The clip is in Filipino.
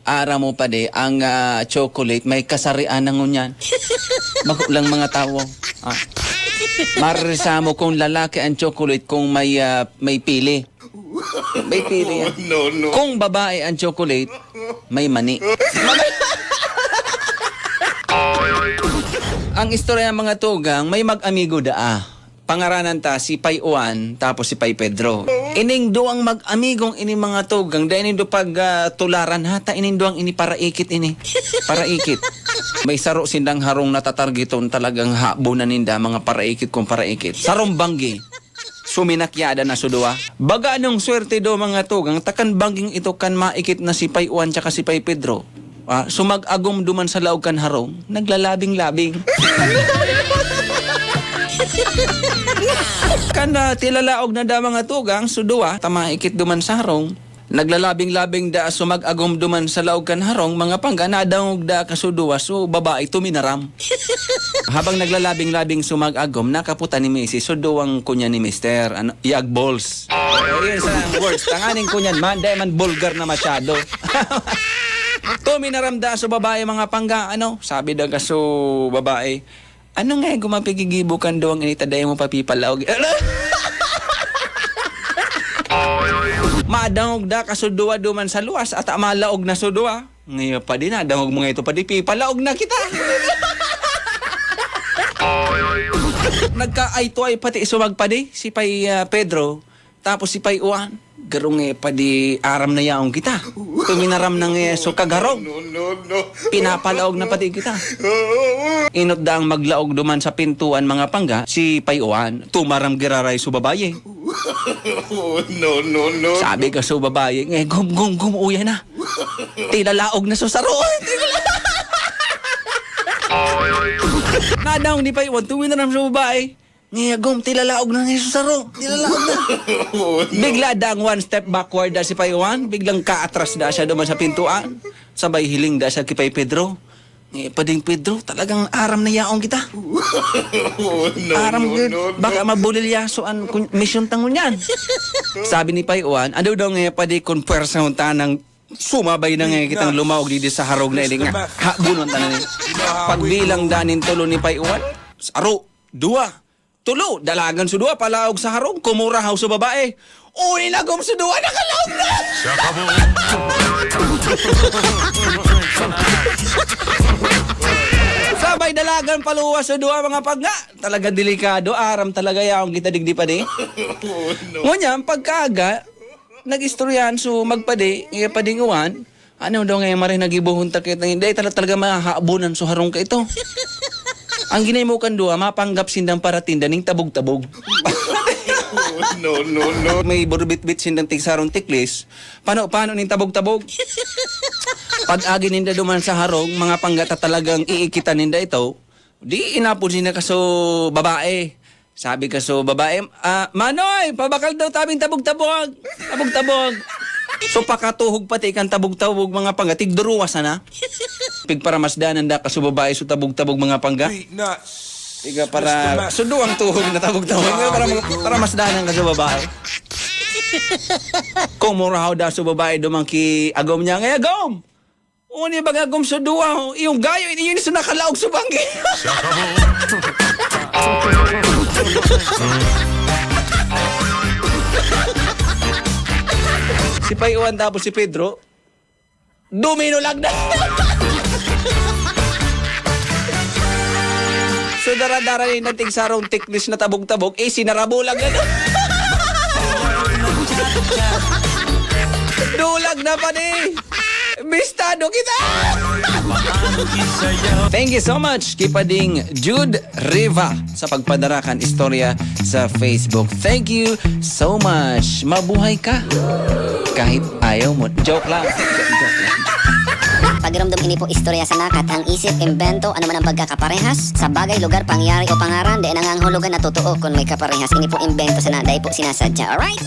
ara mo pa de ang chocolate may kasarian ng ngunyan. Magulang mga tao. Marisa mo kung lalaki ang chocolate kung may pili. May pili yan. No. Kung babae ang chocolate, may mani. Ang istorya ng mga tugang, may mag-amigo daa. Pangaranan ta si Pai Juan tapos si Pai Pedro. Ining doang mag-amigong ini mga tugang dahil ining do pag tularan hata ining doang ini para ikit ini. Para ikit. May saro sindang harong natatargeton talagang habo na ninda mga para ikit kung para ikit. Sarong banggi. Suminakyada na sudua. Baga anong swerte do mga tugang takan bangging ito kan maikit na si Pai Juan tsaka si Pai Pedro. Sumag-agom duman sa laog kan harong, naglalabing-labing. Kana tilalaog na da mga tugang, sudua, tamaikit duman sa harong, naglalabing-labing da sumag-agom duman sa laog kan harong, mga pangga nadangog da kasudua, so babae tuminaram. Habang naglalabing-labing sumag-agom, nakaputa ni Mrs. Suduwang kunya ni Mister, iag balls. Yun sa words, tanganing kunyan man, dahil man vulgar na masyado. Tuminaramda sa babae mga pangga, sabi daw kaso babae, ano nga yung gumapigigibukan doang initaday mo papipalaog? Maadangog da kasudua duman sa luwas at malaog na sudua. Ngayon pa din, adangog mo nga ito pa di pipalaog na kita. Nagka-ay-to-ay pati sumagpadi si Pai Pedro tapos si Pai Juan. Garong pa di aram na yaong kita. Tuminaram ng so kagarong. No. Pinapalaog na pati kita. Inot daang maglaog duman sa pintuan mga pangga, si Pai Juan, tumaram giraray sa babaye. No. Sabi ka sa babaye, gum, uya na. Tilalaog na sa saro. Nadaong ni Pai Juan, tuminaram sa babaye. Gum, tilalaog na nga sa saro. Tilalaog na. Bigla daang one step backward da si Pai Juan, biglang kaatras da siya duman sa pintuan. Sabay hiling da siya kay Pai Pedro. Pading Pedro, talagang aram na yaong kita. Aram good. Baka mabulilyasoan mission tangon yan. Sabi ni Pai Juan, ano daw nga padi konpwersa ng tanang sumabay na nga kitang lumaog dito sa harog na iling nga. Habunon tanan ni. Pagbilang danin tulo ni Pai Juan, saro, dua. Tulo, dalagan sudua, palaog sa harong, kumurahaw sa babae. Uy, nagom sudua, nakalaog na! Sabay dalagan paluwas sudua mga pagga. Talaga delikado, aram talaga yaong kita digdi pa di. Ngunyan, pagkaaga, nag-istoryan so magpadi, nga padinguan, ano daw ngayon marin nagibuhon takit na hindi, talaga mahaabunan so harong ka ito. Ang ginay mo kan doa, mapanggap sindang para tindaning tabog-tabog. No. May burbit-bit sindang tigsarong tiklis. Paano ning tabog-tabog? Pag-agi ninda duman sa harong, mga panggata talagang iikitan ninda ito, di inapon sinda kaso babae. Sabi kaso babae, Manoy, pabakal daw tabing tabog-tabog. Tabog-tabog. So pakatuhog pati kan tabog-tabog mga pangga, tigduruwas na. Pigparamasdanan da kaso babae so tabog-tabog mga pangga. Tiga para suduang tuhog na tabog-tabog para masdanan ka sa babae. Kung murahaw da sa babae dumangki agom niya, ngay agom! Uni bag agom sa duwa, yung gayo, yun sa nakalaog sa banggi. Si Pai Juan tapos si Pedro, duminulag na. So dara-dara yung nating sarong tiklis na tabog-tabog, sinarabulag na doon. Dulag na pa ni. Bistado kita. Thank you so much, Kipading Jude Riva, sa pagpadarakan istorya sa Facebook. Thank you so much. Mabuhay ka. Kahit ayaw mo. Joke lang. Pagiramdam ini po istorya sa nakat, ang isip, imbento, ano man ang pagkakaparehas sa bagay, lugar, pangyari o pangaran, di nanganghulugan na totoo kung may kaparehas. Ini po imbento sa na, dahil po sinasadya. Alright?